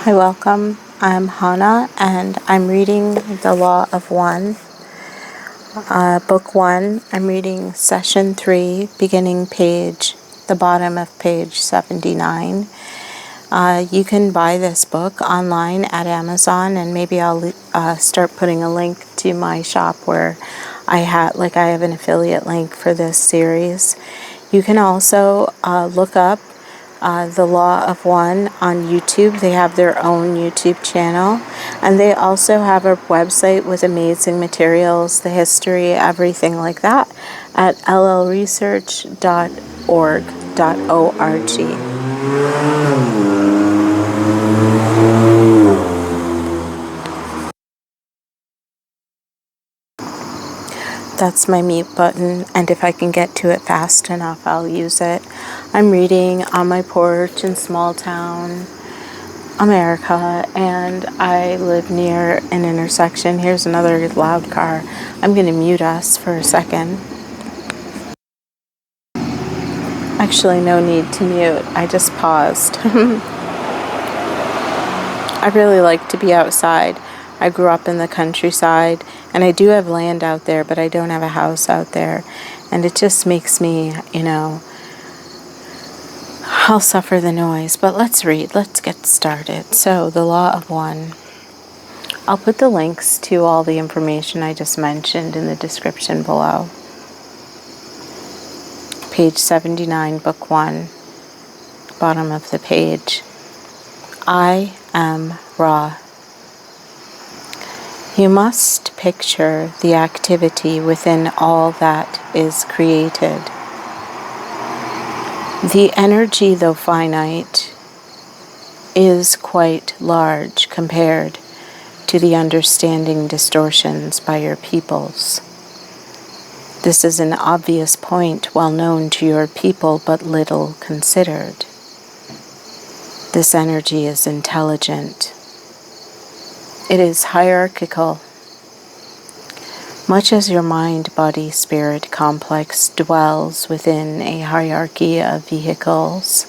Hi, welcome. I'm Hana, and I'm reading The Law of One, Book 1. I'm reading Session 3, beginning page, the bottom of page 79. You can buy this book online at Amazon, and maybe I'll start putting a link to my shop where I have an affiliate link for this series. You can also look up The Law of One on YouTube. They have their own YouTube channel, and they also have a website with amazing materials, the history, everything like that, at llresearch.org.org. That's my mute button, and if I can get to it fast enough, I'll use it. I'm reading on my porch in small town America, and I live near an intersection. Here's another loud car. I'm going to mute us for a second. Actually, no need to mute. I just paused. I really like to be outside. I grew up in the countryside, and I do have land out there, but I don't have a house out there. And it just makes me, I'll suffer the noise. But let's read. Let's get started. So, The Law of One. I'll put the links to all the information I just mentioned in the description below. Page 79, Book 1, bottom of the page. I am Ra. You must picture the activity within all that is created. The energy, though finite, is quite large compared to the understanding distortions by your peoples. This is an obvious point well known to your people, but little considered. This energy is intelligent. It is hierarchical. Much as your mind-body-spirit complex dwells within a hierarchy of vehicles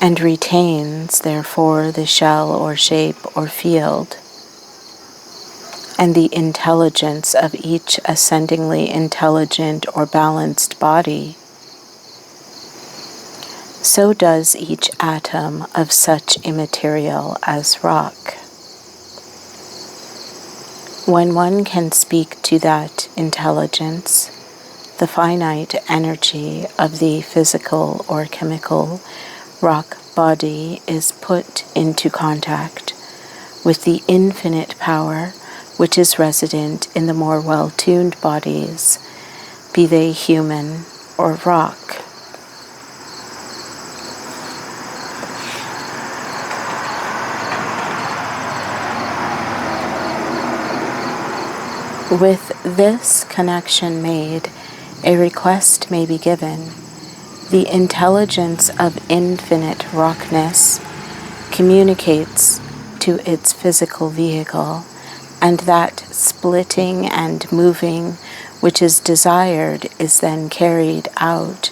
and retains, therefore, the shell or shape or field and the intelligence of each ascendingly intelligent or balanced body, so does each atom of such a material as rock. When one can speak to that intelligence, the finite energy of the physical or chemical rock body is put into contact with the infinite power which is resident in the more well-tuned bodies, be they human or rock. With this connection made, a request may be given. The intelligence of infinite rockness communicates to its physical vehicle, and that splitting and moving which is desired is then carried out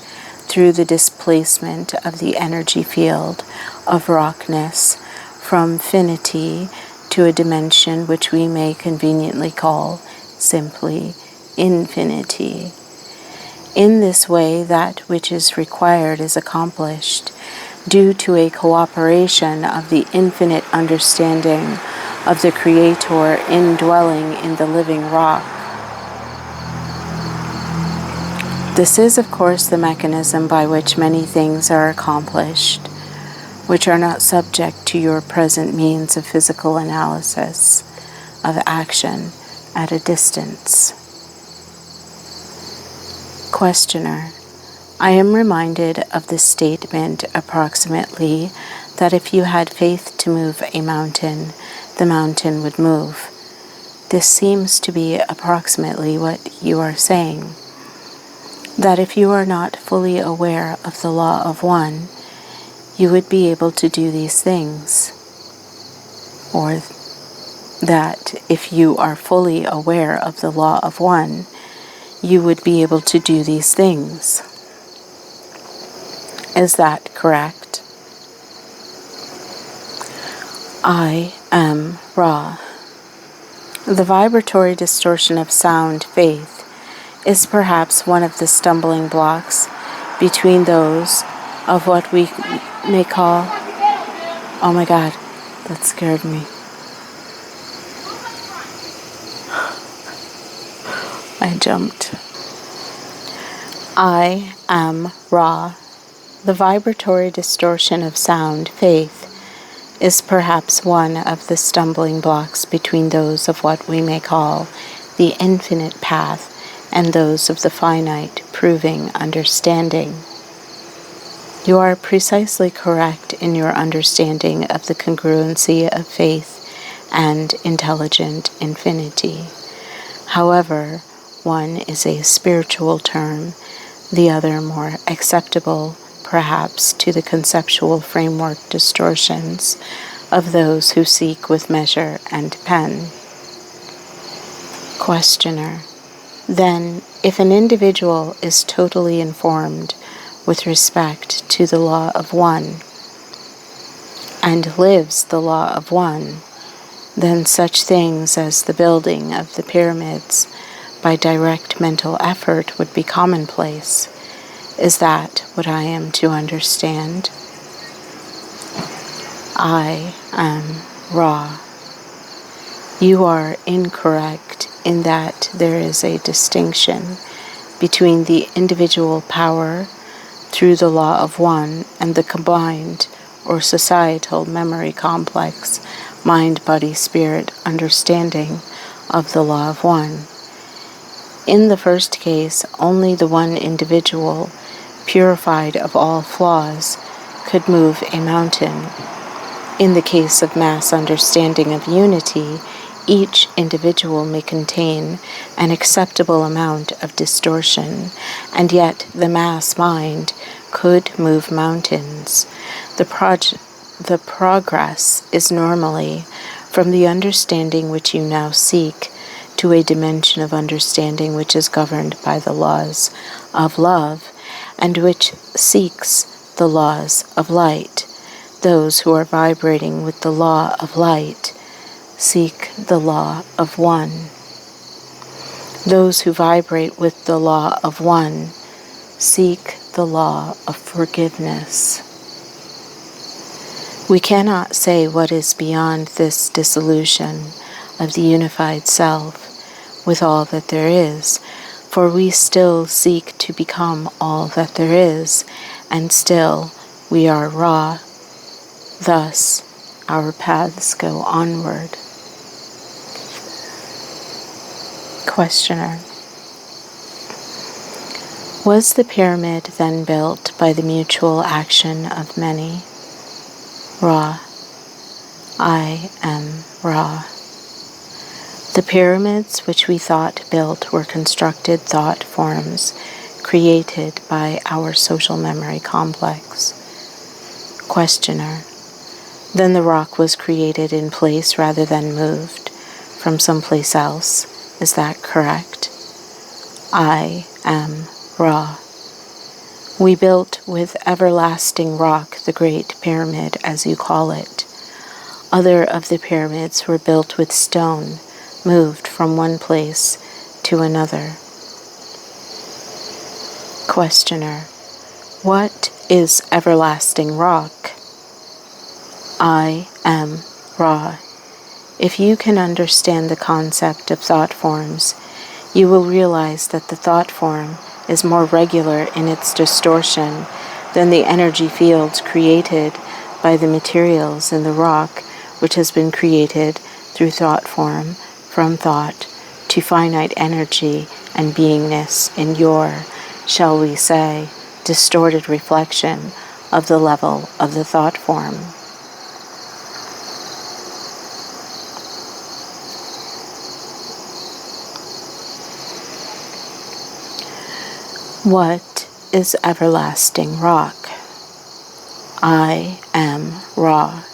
through the displacement of the energy field of rockness from finity to a dimension which we may conveniently call simply infinity. In this way, that which is required is accomplished due to a cooperation of the infinite understanding of the Creator indwelling in the living rock. This is, of course, the mechanism by which many things are accomplished, which are not subject to your present means of physical analysis, of action at a distance. Questioner: I am reminded of the statement approximately that if you had faith to move a mountain, the mountain would move. This seems to be approximately what you are saying. That if you are not fully aware of the law of one, you would be able to do these things. Or that if you are fully aware of the law of one, you would be able to do these things. Is that correct? I am Ra. The vibratory distortion of sound, faith, is perhaps one of the stumbling blocks between those of what we may call, oh my God, that scared me. I jumped. I am Ra. The vibratory distortion of sound, faith, is perhaps one of the stumbling blocks between those of what we may call the infinite path and those of the finite, proving understanding. You are precisely correct in your understanding of the congruency of faith and intelligent infinity. However, one is a spiritual term, the other more acceptable, perhaps, to the conceptual framework distortions of those who seek with measure and pen. Questioner: then, if an individual is totally informed with respect to the law of one, and lives the law of one, then such things as the building of the pyramids by direct mental effort would be commonplace. Is that what I am to understand? I am Ra. You are incorrect in that there is a distinction between the individual power through the law of one and the combined or societal memory complex, mind, body, spirit understanding of the law of one. In the first case, only the one individual, purified of all flaws, could move a mountain. In the case of mass understanding of unity, each individual may contain an acceptable amount of distortion, and yet the mass mind could move mountains. The progress is normally from the understanding which you now seek to a dimension of understanding which is governed by the laws of love and which seeks the laws of light. Those who are vibrating with the law of light seek the law of one. Those who vibrate with the law of one seek the law of forgiveness. We cannot say what is beyond this dissolution of the unified self with all that there is, for we still seek to become all that there is, and still we are Ra. Thus, our paths go onward. Questioner: was the pyramid then built by the mutual action of many? Ra. I am Ra. The pyramids which we thought built were constructed thought forms created by our social memory complex. Questioner: then the rock was created in place rather than moved from someplace else. Is that correct? I am Ra. We built with everlasting rock the Great Pyramid, as you call it. Other of the pyramids were built with stone, moved from one place to another. Questioner: what is everlasting rock? I am Ra. If you can understand the concept of thought forms, you will realize that the thought form is more regular in its distortion than the energy fields created by the materials in the rock, which has been created through thought form, from thought to finite energy and beingness in your, shall we say, distorted reflection of the level of the thought form. What is everlasting rock? I am Ra.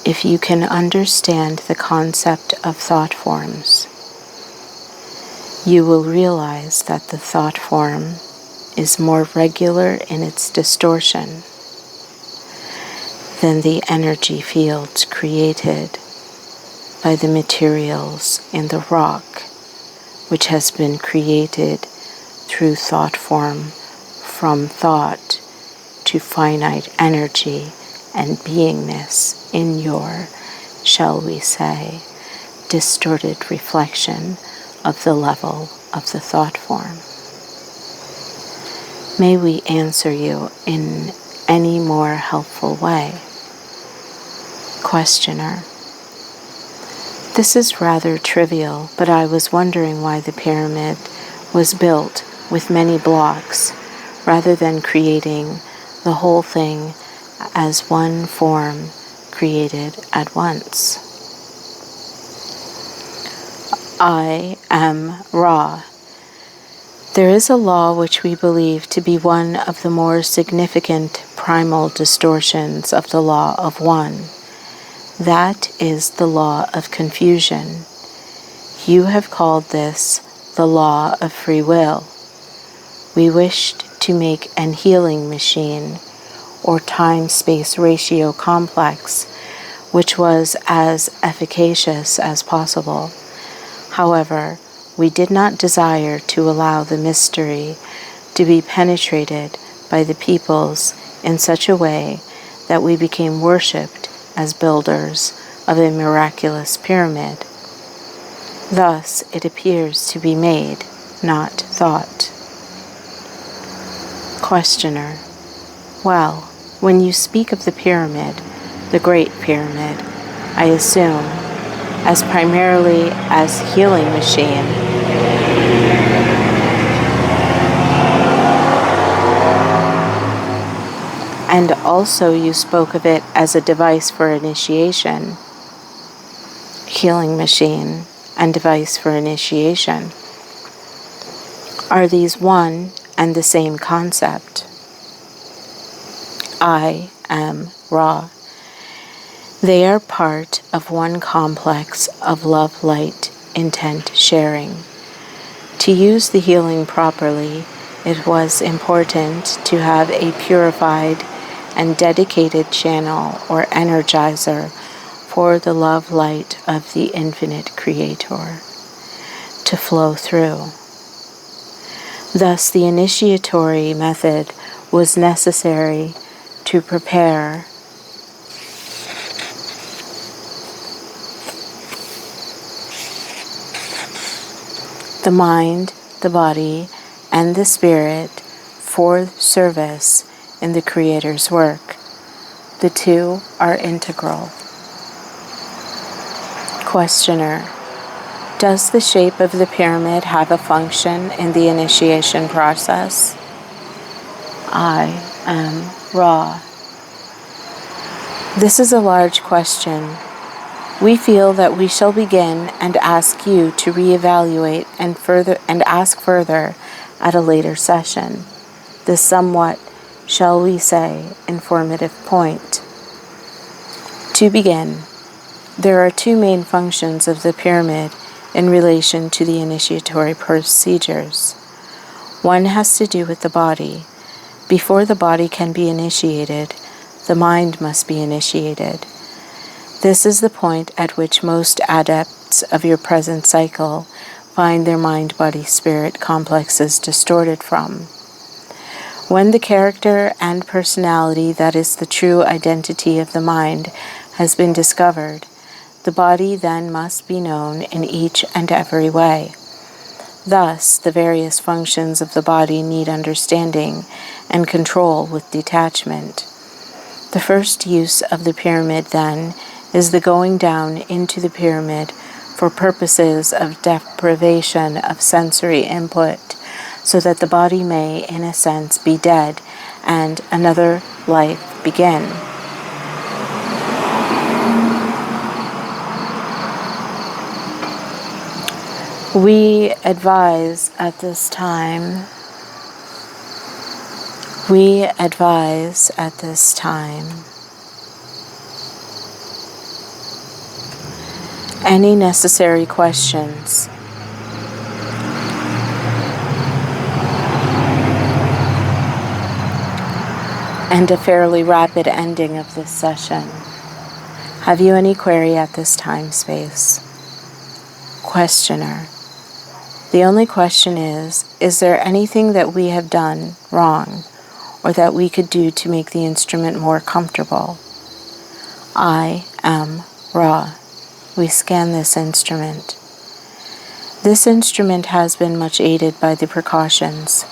If you can understand the concept of thought forms, you will realize that the thought form is more regular in its distortion than the energy fields created by the materials in the rock, which has been created through thought form, from thought to finite energy and beingness in your, shall we say, distorted reflection of the level of the thought form. May we answer you in any more helpful way? Questioner: this is rather trivial, but I was wondering why the pyramid was built with many blocks rather than creating the whole thing as one form created at once. I am Ra. There is a law which we believe to be one of the more significant primal distortions of the law of one. That is the law of confusion. You have called this the law of free will. We wished to make an healing machine, or time-space ratio complex, which was as efficacious as possible. However, we did not desire to allow the mystery to be penetrated by the peoples in such a way that we became worshipped as builders of a miraculous pyramid. Thus, it appears to be made, not thought. Questioner: well, when you speak of the pyramid, the Great Pyramid, I assume, as primarily as healing machine, and also you spoke of it as a device for initiation. Healing machine and device for initiation. Are these one and the same concept? I am Ra. They are part of one complex of love, light, intent sharing. To use the healing properly, it was important to have a purified and dedicated channel or energizer for the love light of the infinite Creator to flow through. Thus, the initiatory method was necessary to prepare the mind, the body, and the spirit for service in the Creator's work. The two are integral. Questioner: does the shape of the pyramid have a function in the initiation process? I am Ra. This is a large question. We feel that we shall begin and ask you to reevaluate and ask further at a later session. This somewhat, shall we say, informative point. To begin, there are two main functions of the pyramid in relation to the initiatory procedures. One has to do with the body. Before the body can be initiated, the mind must be initiated. This is the point at which most adepts of your present cycle find their mind-body-spirit complexes distorted from. When the character and personality that is the true identity of the mind has been discovered, the body then must be known in each and every way. Thus, the various functions of the body need understanding and control with detachment. The first use of the pyramid, then, is the going down into the pyramid for purposes of deprivation of sensory input, so that the body may, in a sense, be dead and another life begin. We advise at this time any necessary questions and a fairly rapid ending of this session. Have you any query at this time space? Questioner. The only question is there anything that we have done wrong or that we could do to make the instrument more comfortable? I am Ra. We scan this instrument. This instrument has been much aided by the precautions.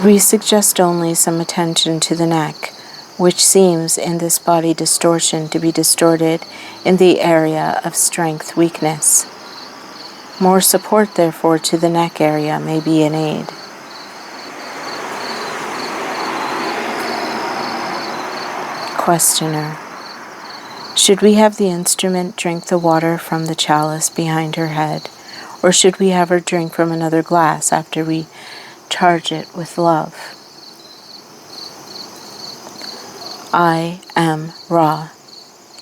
We suggest only some attention to the neck, which seems in this body distortion to be distorted in the area of strength weakness. More support, therefore, to the neck area may be in aid. Questioner. Should we have the instrument drink the water from the chalice behind her head, or should we have her drink from another glass after we charge it with love? I am Ra.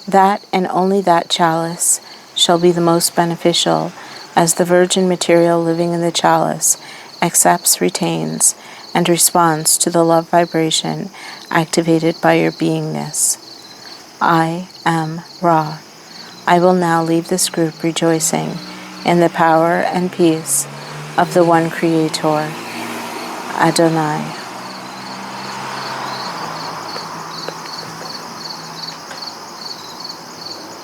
That and only that chalice shall be the most beneficial, as the virgin material living in the chalice accepts, retains, and responds to the love vibration activated by your beingness. I am Ra. I will now leave this group rejoicing in the power and peace of the One Creator, Adonai.